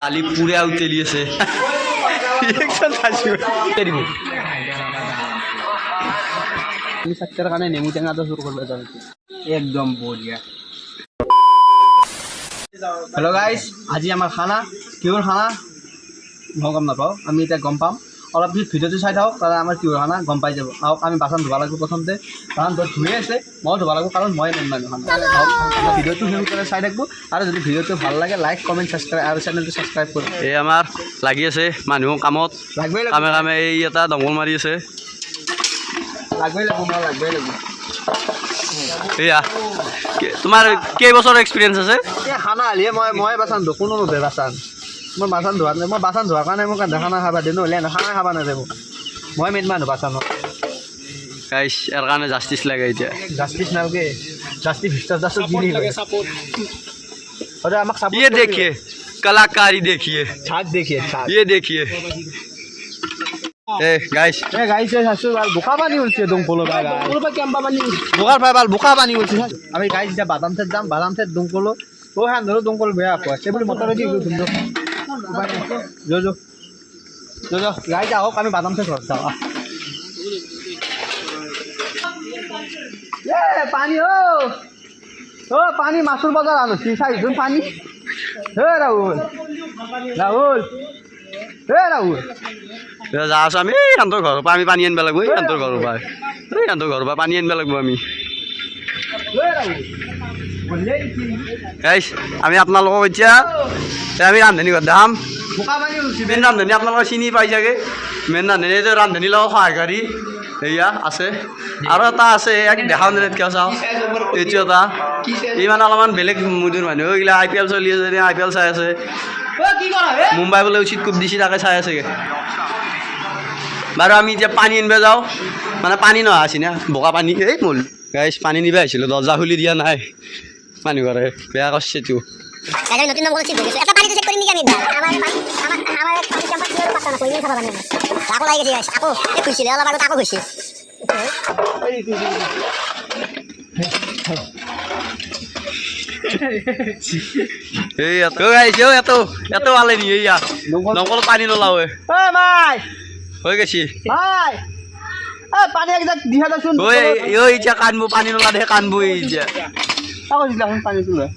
আলি পুৰে উতেলি আছে কাৰণে নেমু টেঙাটো চুৰ কৰিব যাওঁ একদম বঢ়িয়া। হেল্ল' গাইজ, আজি আমাৰ খানা কিহৰ খানা মই গম নাপাওঁ, আমি এতিয়া গম পাম। অলপ পিছত ভিডিঅ'টো চাই থাকক, তাৰে আমাৰ কিহৰ খানা গম পাই যাব। আহক আমি বাচন ধুব লাগিব প্ৰথমতে, বাচন ধুই আছে ময়ো ধুব লাগিব কাৰণ মই মেইন মানুহ খানা। ভিডিঅ'টো শুৰু কৰে চাই থাকবো আৰু যদি ভিডিঅ'টো ভাল লাগে লাইক কমেণ্ট ছাবস্ক্ৰাইব আৰু চেনেলটো ছাবস্ক্ৰাইব কৰিব। এই আমাৰ লাগি আছে মানুহ কামত, লাগবই কামে কামে এই এটা দমকল মাৰি আছে। লাগবই লাগিব মই লাগবই লাগিব। এয়া তোমাৰ কেইবছৰ এক্সপিৰিয়েঞ্চ আছে? এই খানা হ'লে মই বাচন ধো, কোনো নোধে বাচন। মই বাচন ধোৱা মই বাচন ধোৱাৰ কাৰণে মোক খানা খাবা দিওঁ, নহ'লে খানা খাবা নাযাব। মই মেইন মানুহ বাচনত। গাইছ ইয়াৰ কাৰণে জাষ্টিছ লাগে এতিয়া। জাষ্টিছ নালগে, জাষ্টিছ ভিষ্টাচাৰ কিনি লাগে সাপোর্ট। अरे আমাক সাপোর্ট ये देखिए कलाकारी देखिए, ছাদ দেখিয়ে ছাদ ये देखिए ए गाइस শাশু আর বোকা পানি উঠছে দমকলো ভাই পুরো ক্যাম্পা পানি বোকার ভাই বাল বোকা পানি উঠছে। আমি গাইস যা বাদাম থেকে দাম বাদাম থেকে দমকলো ও হ্যাঁ ধরো দমকল বেয়া পড়ে সেবলি মোটর দিয়ে সুন্দর জো জো জো জো গাইস হোক আমি বাদাম থেকে করতে যাও। এ পানি ও পানি মাছুর বাজার আনো চাই দুন পানি। হে রাহুল রাহুল হে রাহুল যা আছো আমি সিহঁতৰ ঘৰৰ পৰা আমি পানী আনিব লাগিব। সিহঁতৰ ঘৰৰ পৰা সিহঁতৰ ঘৰৰ পৰা পানী আনিব লাগিব আমি। গাইছ আমি আপোনালোকক এতিয়া আমি ৰান্ধনি ঘৰত যাম। মেইন ৰান্ধনি আপোনালোকে চিনি পাই চাগে, মেইন ৰান্ধনি ৰান্ধনি লগত সহায়কাৰী এয়া আছে আৰু এটা আছে এক দেখাও নেটকৈ চাওঁ। এইটো এটা ই মানে অলপমান বেলেগ মুডৰ মানুহ এইগিলা IPL চলি আছে, IPL চাই আছে। মুম্বাই বোলে উচিত কোপ দিছে তাকে চাই আছে। বাৰু আমি এতিয়া পানী আনিব যাওঁ, মানে পানী নহা আছে না বোকা পানী। এই মল গাইছ পানী নিব আহিছিলোঁ, দৰ্জা খুলি দিয়া নাই মানুহ ঘৰে, বেয়া কৰিছে এইটো। নতুন নম্বর চেক করেছে এটা পানিতে চেক করে নি আমি আমার ক্যাম্পাস ক্লিয়ার পাতা না কইনি খাবার বানিয়ে আকো লাগে গেছে আকো এ খুশি রে আলা বারো আকো খুশি এই এত গাইছ এত এত ভালে নি এইয়া নকল পানী নোলাও এ মাই হৈ গেছি ভাই এ পানি একদম দিহা দাসুন ওই ওই ইচ্ছা কানবো পানী নোলা দেখে কানবো এই ইচ্ছা তাকো দিলা পানি তুলে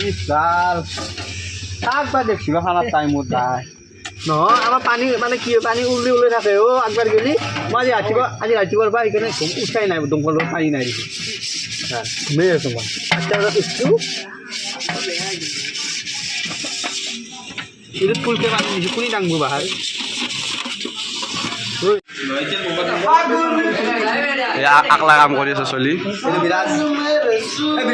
ইসাল একবার দেখছি খানার টাইম ওটাই নহয় আমার পানি মানে কি পানি উল্লি থাকে ও একবার গেলি মই আজি ৰাতিপুৱাৰ পৰা এখানে উঠাই নাই দমকলৰ পানী নাই হ্যাঁ মেয়ে তোমার আচ্ছা কিছু এটা ফুলকে পানি নিছি কোনি ডাঙবো বাহার আকলা কাম কৰি আছে চলি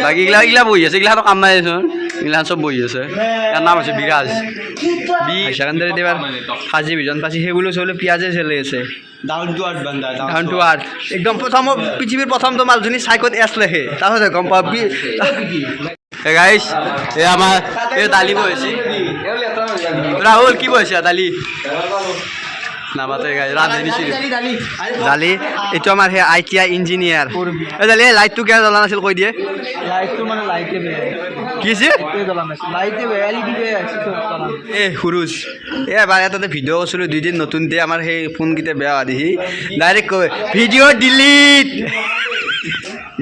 বাকী এইগিলা এইগিলা বহি আছে, এইগিলাখনো কাম নাই চোন, এইগিলাখন চব বহি আছে। ইয়াৰ নাম হৈছে বিৰাজ। সেকেন্ডারি দেবার ফাজি বিজন পাশি সেগুলো চলে পেঁয়াজে চলে আছে down to earth Banda down to earth একদম প্রথম পৃথিবীর প্রথম তো মালজনী সাইকত এস লেখে তাহলে গম পাবি। গাইস এ আমার এ দালি বইছি রাহুল কি বইছে দালি নামাতে গাই রাঁধনি দালি এইটো আমাৰ হে ITI ইঞ্জিনিয়াৰ। এই দালি লাইটটো কিয় জ্বলা নাছিল কৈ দিয়ে। লাইটটো মানে লাইটে বেয়া কি আছে জ্বলা নাছিল লাইটে বেয়া LED বেয়া এ সুৰুজ এবাৰ এটাতে ভিডিঅ' কৰিছিলোঁ 2 দিন নতুনতে আমাৰ সেই ফোনকেইটা বেয়া হোৱা দেখি ডাইৰেক্ট কয় ভিডিঅ' ডিলিট।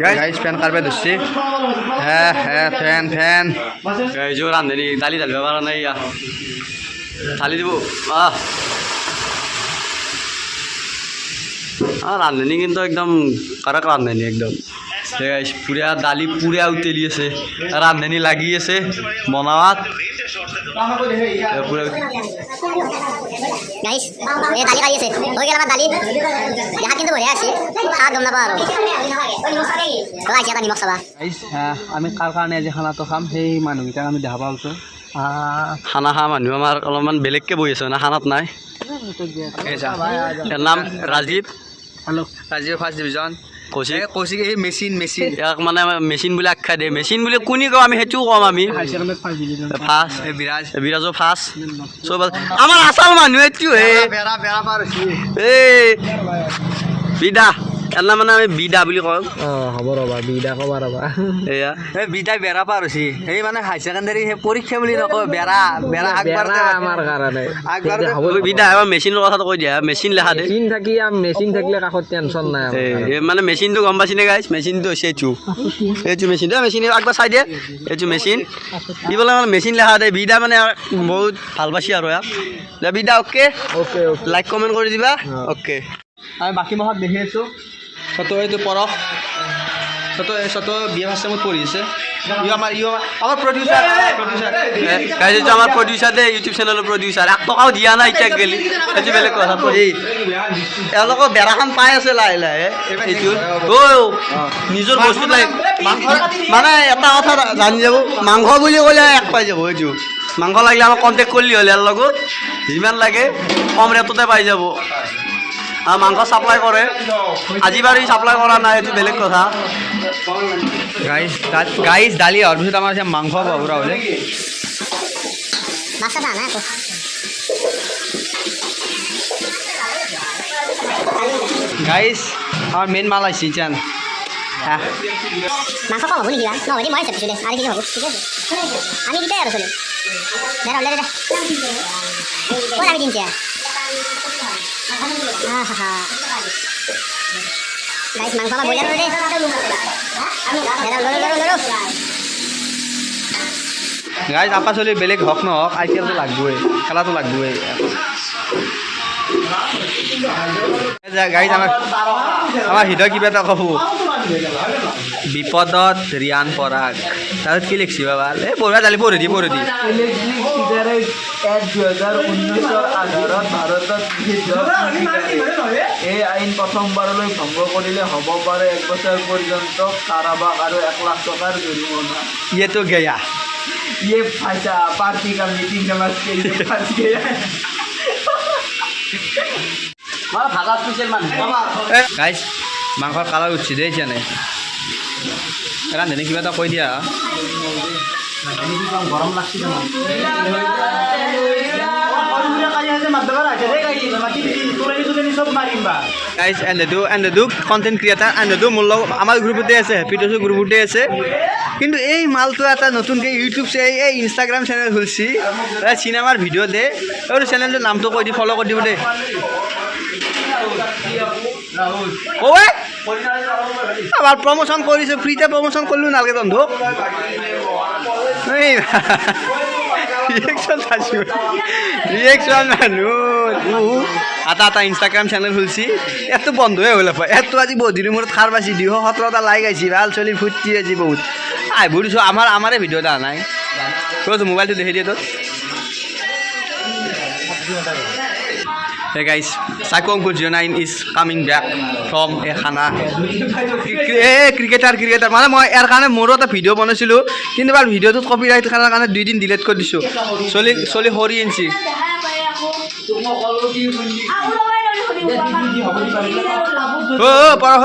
গাইজ ফেন কাৰবে ধৰছে হে হে ফেন ফেন গাইজো ৰান্ধনি দালি ঢালিব পৰা নাই ইয়া ঢালি দিব রাঁধনি কিন্তু একদম কারাক রাঁধনি একদম পুরা দালি পুরা উতেলি আছে, রাঁধনি লাগি আছে বনাওয়াত গাইস এ দালি খাই আছে হয়ে গেল আমার দালি দেখা কিন্তু ভরে আছে খাওয়া গম না পাও আর তো আইছে এটা নিমখ চাবা। গাইস আমি কার কাৰণে যে খানাটো খাম সেই মানুহকেইটাক আমি দেখা পাইছো। খানা খা মানুহ আমাৰ অলপমান বেলেগকে বহি আছে না খানাত নাই। ইয়াৰ নাম Rajiv. Hello' Rajiv first division Kaushik Kaushik এই মেচিন ইয়াক মানে মেচিন বুলি আখ্যা দিয়ে। মেচিন বুলি কোনি কওঁ আমি সেইটোও ক'ম আমি ফাৰ্ষ্ট বিৰাজো ফাৰ্ষ্ট চব আমাৰ আচল মানুহ এইটো হে এই বিদা এলা মানে আমি বিদা বুলি কওঁ হ'ব ৰ'বা বিদা ক'বা ৰ'বা এয়া এই বিদাই বেৰা পাৰ হৈছি সেই মানে হাই ছেকেণ্ডাৰী সেই পৰীক্ষা বুলি নকয় বেৰা বেৰা আগবাৰতে আমাৰ কাৰণে আগবাৰতে বিদা এবাৰ মেচিনৰ কথাটো কৈ দিয়া মেচিন লেখা দে মেচিন থাকিলে কাষত টেনশ্যন নাই মানে মেচিনটো গম পাইছিনে গাইছ মেচিনটো হৈছে এইটো মেচিন মেচিন আগবাৰ চাই দিয়ে এইটো মেচিন কি বোলে মানে মেচিন লেখা দে বিদা মানে বহুত ভাল পাইছি আৰু ইয়াক দে বিদা অ'কে অ'কে লাইক কমেণ্ট কৰি দিবা অ'কে আমি বাকী মাহত দেখি আছোঁ চত এইটো পৰশ চত বিয়া ফাৰ্ষ্ট টাইমত পঢ়ি আছে আমাৰ প্ৰডিউচাৰ এইটো আমাৰ প্ৰডিউচাৰ দে ইউটিউব চেনেলৰ প্ৰডিউচাৰ 1 টকাও দিয়া নাই এতিয়া গেলি সেইটো বেলেগ কথা এওঁলোকৰ বেৰাখন পাই আছে লাহে লাহে এইটো নিজৰ বস্তু লাগ মাংস মানে এটা কথা জানি যাব মাংস বুলি ক'লে এক পাই যাব এইটো মাংস লাগিলে আমাক কণ্টেক্ট কৰিলে হ'ল ইয়াৰ লগত যিমান লাগে কম ৰেটতে পাই যাব মাংস চাপ্লাই কৰে আজি বাৰু চাপ্লাই কৰা নাই এইটো বেলেগ কথা গাইজ দালি হোৱাৰ পিছত আমাৰ মাংস বাবুৰা হ'লে বাচ্চা না না গাইজ আমাৰ মেইন মাল আহিছে এতিয়া মাংস কম হ'ব নেকি নহ'লে মই চাপিছোঁ দে আৰু কি হ'ব ঠিক আছে আমি দিতে আৰু চলি দে দে ক'ত আমি দিম এতিয়া গাইছ মাংস আমাৰ বইলাৰ দে গাইজ আপা চলি বেলেগ হওক নহওক IPL টো লাগবই খেলাটো লাগবই গাইজ আমাৰ হৃদয় কিবা এটা ক'ব বিপদত ৰিয়ান পৰাগ তাৰপিছত কি লিখছি বাবা এই পঢ়া জালি পঢ়ি দি 2019 আধাৰত ভাৰতত এই আইন প্ৰথমবাৰলৈ ভংগ কৰিলে হ'ব পাৰে 1 বছৰ পৰ্যন্ত কাৰাবাস আৰু 1 লাখ টকাৰ জৰিমনা ইয়েতো গয়া ये फायदा पार्टी का मीटिंग नमस के लिए फंस गया মই ভাগা স্পেচিয়েল মানুহ গাইজ মাংসৰ কালাৰ উঠছি দেই এতিয়া নাই ৰান্ধনি কিবা এটা কৈ দিয়া গৰম লাগছে গাইজ এণ্ডেডু কণ্টেণ্ট ক্ৰিয়েটাৰ এণ্ডেডু মোৰ লগত আমাৰ গ্ৰুপতে আছে হেপিটছৰ গ্ৰুপতে আছে কিন্তু এই মালটো এটা নতুনকৈ ইউটিউব এই ইনষ্টাগ্ৰাম চেনেল খুলিছে তাই চিনেমাৰ ভিডিঅ' দে আৰু চেনেলটোৰ নামটো কৈ দি ফ'ল' কৰি দিব দেই আমাৰ প্ৰমোশ্যন কৰিছোঁ ফ্ৰীতে প্ৰমোশ্যন কৰিলোঁ নালাগে বন্ধু ৰিয়েকশ্যন চাইছোঁ ৰিয়েকশ্যন মানুহ এটা ইনষ্টাগ্ৰাম চেনেল খুলিছে এটো বন্ধই হ'ল এটো আজি বহুত দিনৰ মূৰত খাৰ পাইছি 217টা লাইক আহিছে ভাল চলি ফুটি আজি বহুত আহিব দিছোঁ আমাৰে ভিডিঅ' এটা নাই কৈছোঁ মোবাইলটো দেখি দিয়ে তোৰ Hey guys, Saiko 09 is coming back from a khana. Cricketer. মানে মই ইয়াৰ কাৰণে মোৰো এটা ভিডিঅ' বনাইছিলোঁ কিন্তু বাৰ ভিডিঅ'টোত কপিৰাইট খানাৰ কাৰণে 2 দিন ডিলিট কৰি দিছোঁ চলি হৰি আনছি পঢ়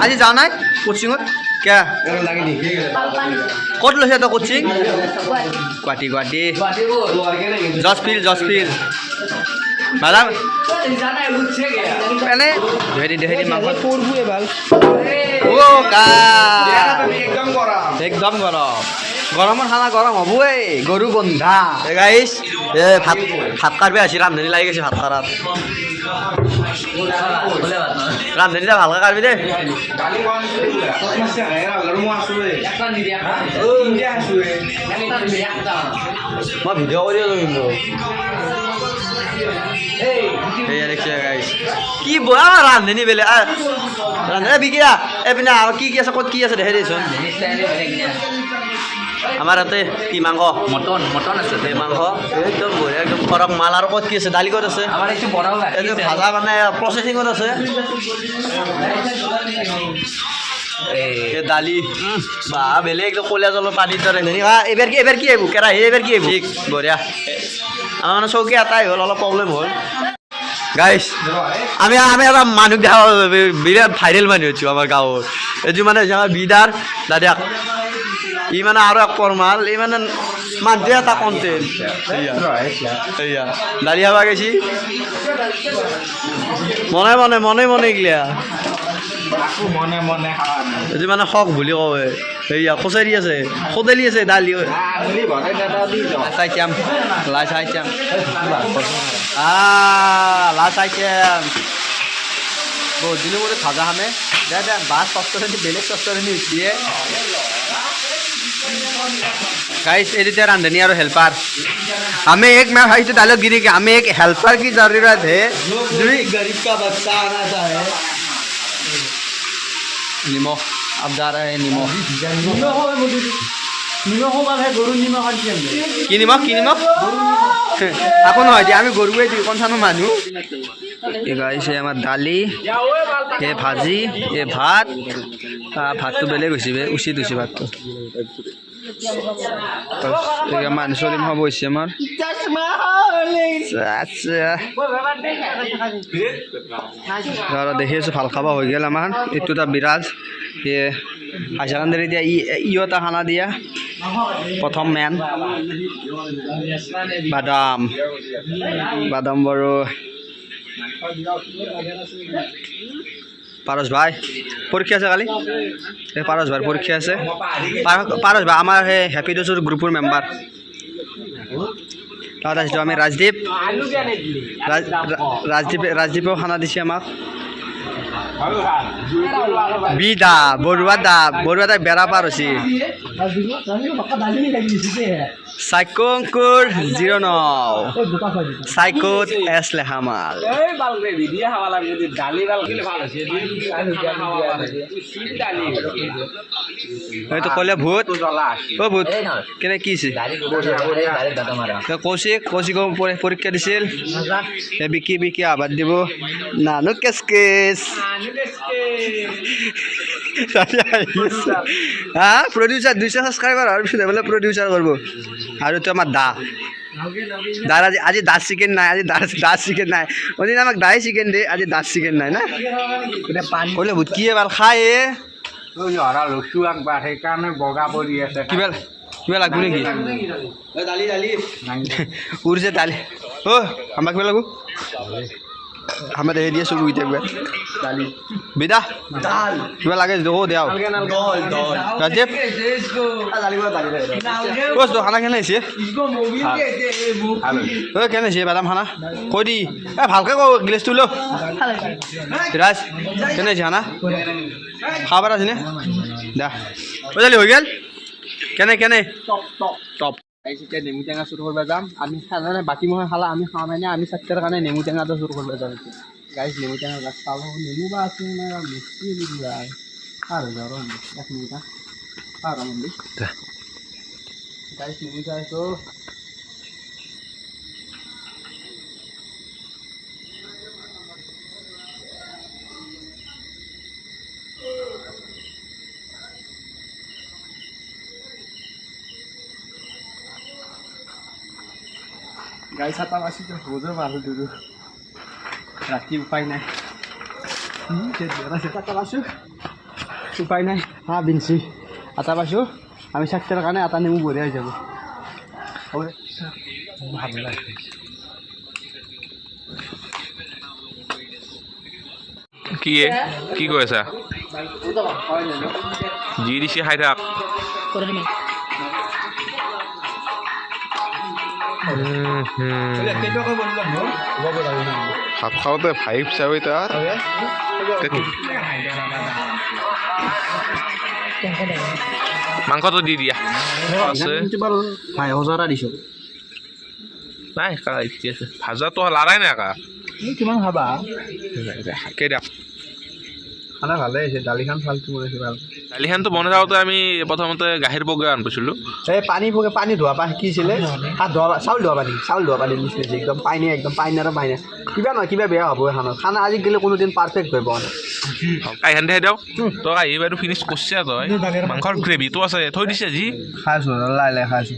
আজি যাওঁ নাই কোচিঙত কিয় ক'ত লৈছে তই কোচিং গুৱাহাটী জজপিল madam এনে দেহেৰি মাংস পৰবুৱে ভাল একদম গৰমৰ খানা গৰম হ'বই গৰু বন্ধা গাইছ ভাত কাটবে আছি ৰান্ধনি লাগি গৈছে ভাত কাটাত ৰান্ধনিটা ভালকৈ কাটবি দেই মই ভিডিঅ' কৰি আছোঁ কিন্তু কি ৰান্ধনি বেলে ৰান্ধনি বিকিয়া এইপিনে আৰু কি আছে ক'ত কি আছে দেখে দেচোন আমাৰ ইয়াতে কি মাংস মটন আছে এই মাংস একদম বঢ়িয়া একদম কৰক মাল আৰু ক'ত কি আছে দালি ক'ত আছে আমাৰ এইটো বনাব ভাজা মানে প্ৰচেছিঙত আছে দালি বা বেলেগ একদম কলীয়া জলৰ পানীৰ দৰে এইবাৰ কি আহিব কেৰাহী এইবাৰ কি আহিব ঠিক বঢ়িয়া আমাৰ মানে চৌকি এটাই হ'ল অলপ প্ৰব্লেম হ'ল গাইছ আমি এটা মানুহ দেখা বিৰাট ভাইৰেল মানুহ হৈছোঁ আমাৰ গাঁৱত এইটো মানে আমাৰ বিদাৰ দাদাক ই মানে আৰু এক পৰমাল ই মানে মানুহে এটা কণ্টেণ্ট এয়া দালি খাব গৈছি মনে গিলা মনে মনে খাওয়া নাই এইটো মানে শখ বুলি কয় সেয়া খোচাৰি আছে সদেলি আছে দালি চাইচাম লাই চাইচাম লাই চাইচাম বহুত দিনৰ মূৰত ভাজা খামে দে দে বাছ চস্তৰে বেলেগ চস্তৰে নিয়ে गाइस ये थे रांधनी और हेल्पर हमें एक मैं भाई तो डायलॉग गिरी कि हमें एक हेल्पर की जरूरत है जो गरीब का बच्चा आना चाहे निमो अब जा रहा है निमो কি নিমখ আকৌ নহয় দিয়া আমি গৰুৱে দিওঁ কনচানো মানুহ এই গাইছে আমাৰ দালি এই ভাজি এই ভাত ভাতটো বেলেগ হৈছে উচিত হৈছে ভাতটো মানুহ চলিম হ'ব হৈছে আমাৰ দেখি আছোঁ ভাল খাব হৈ গ'ল আমাৰ এইটো এটা বিৰাজ হাই ছেকেণ্ডাৰী দিয়া ইও এটা খানা দিয়া প্ৰথম মেন বাদাম বাৰু পাৰস ভাই পৰীক্ষা আছে কালি এই পাৰস ভাইৰ পৰীক্ষা আছে পাৰস ভাই আমাৰ সেই হেপী ডেজৰ গ্ৰুপৰ মেম্বাৰ তাত আহিছোঁ আমি ৰাজদীপেও খানা দিছে আমাক বিদা বৰুৱা দা বেৰা পাৰ হৈছে সাইকোংকুৰ 09 সাইকোত এছ লেহামাল এইটো ক'লে ভূত অ' ভূত কেনে কি কৌশিক পৰীক্ষা দিছিল বিকি আবাদ দিব নানু কেছ প্ৰডিউচাৰ 200 ছাবস্ক্ৰাইবাৰ আৰু পিছত বোলে প্ৰডিউচাৰ কৰিব আৰু তো আমাৰ দাৰ আজি দাস চিকেন নাই আজি দাস চিকেন নাই ওদিন আমাক দাই চিকেন দে আজি দাস চিকেন নাই না ক'লে ভূত কি ভাল খাই সেইকাৰণে বগা পৰি আছে কিবা লাগব নেকি উৰিছে দালি অ' আমাক কিবা লাগব আমরা দেখে দিয়ে শুরু হইতে একবার বিদা কিবা লাগে দেখো দেও রাজীব বস তো খানা কেনে আছে ও কেনে আছে বাদাম খানা কই দি এ ভালকে কও গ্লাস তুলো রাজ কেনে আছে খানা খাবার আছে না দা বুঝলি হই গেল কেনে টপ এতিয়া নেমু টেঙা চুৰ কৰিব যাম আমি সাধাৰণতে বাকী মহে খালা আমি খাওঁ নাই আমি চাৰিটাৰ কাৰণে নেমু টেঙাটো চুৰ কৰিব যাম এতিয়া গাইছ নেমু টেঙা গাছ পাব নেমু বা আছে না মিষ্টি যায় আৰু যাওঁ এক মিনিট আৰু আমি গাইছ নেমু চাইছো গাই সাতা বাসি তো বোঝো ভালো দুরু রাতি উপায় নাই সাতা বাসু উপায় নাই হ্যাঁ বিনছি আটা বাসু আমি সাতটার কারণে আটা নেমু ভরে হয়ে যাবো ভালো লাগে কি কৈ আছা যি দিছে খাই থাক ভাত খাওঁতে ভাইব চাবি তাত মাংসটো দি দিয়া আছে নাই ঠিক আছে ভাজাটো লাৰাই নাই কা কিমান খাবা কেইটা খানা ভালে হৈছে দালিখন ফাল্টু বনাইছে ভাল দালিখনটো বনাই যাওঁতে আমি প্ৰথমতে গাখীৰ পগাই আনিছিলোঁ এই পানী ধোৱা পানী শিকিছিলে হাত ধোৱা চাউল ধোৱা পানী নিচিনা একদম পানী আৰু পানী কিবা নহয় কিবা বেয়া হ'ব খানা আজিকালি কোনোদিন পাৰফেক্ট হৈ পোৱা নাই কাইখান দে দিয়ক তই আহি বাইদেউ ফিনিছ কৰিছে তই মাংসৰ গ্ৰেভিটো আছে থৈ দিছে যি খাইছোঁ লাই খাইছোঁ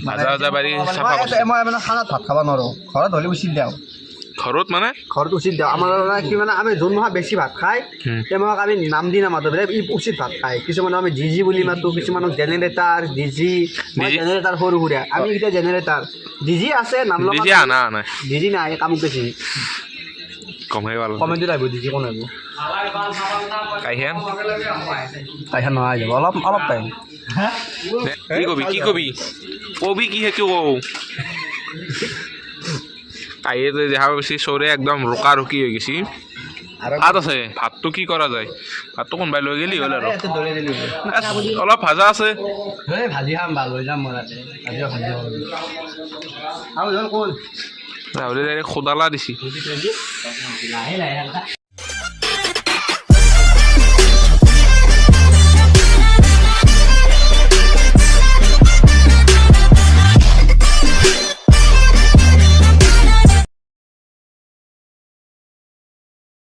ভাজা বাৰী চাফা কৰিছে মই মানে খানাত ভাত খাব নোৱাৰোঁ ঘৰত হ'লে উচিত দিওঁ ঘৰত মানে ঘৰত উচিত দিওঁ আমাৰ কি মানে আমি যোন মাহত বেছি ভাত খাই সেই মাহক আমি নাম দি নামাতো বোলে ই উচিত ভাত খায় কিছুমানক আমি জি বুলি মাতো কিছুমানক জেনেৰেটাৰ ডিজি জেনেৰেটাৰ সৰু সুৰা আমি এতিয়া জেনেৰেটাৰ ডিজি আছে নাম ডিজি আনা ডিজি নাই কামক বেছি কমেই ভাল কমেণ্টত আহিব ডিজি কোন আহিব কাইহেন তাইখন নহয় যাব অলপ অলপ টাইম কি কবি কবি কি সেইটো কওঁ কাইয়ে দেখা গৈছে চৰে একদম ৰোকা ৰোকি হৈ গৈছে ভাত আছে ভাতটো কি কৰা যায় ভাতটো কোনোবাই লৈ গেলি হ'ল আৰু দৌৰাই দিলোঁ অলপ ভাজা আছে ভাজি খাম ভাল লৈ যাম মই তাতে ভাজিও ভাজি আৰু জল ক'ল ৰাহুলে ডাইৰেক্ট খোদালা দিছি লাহে লাহে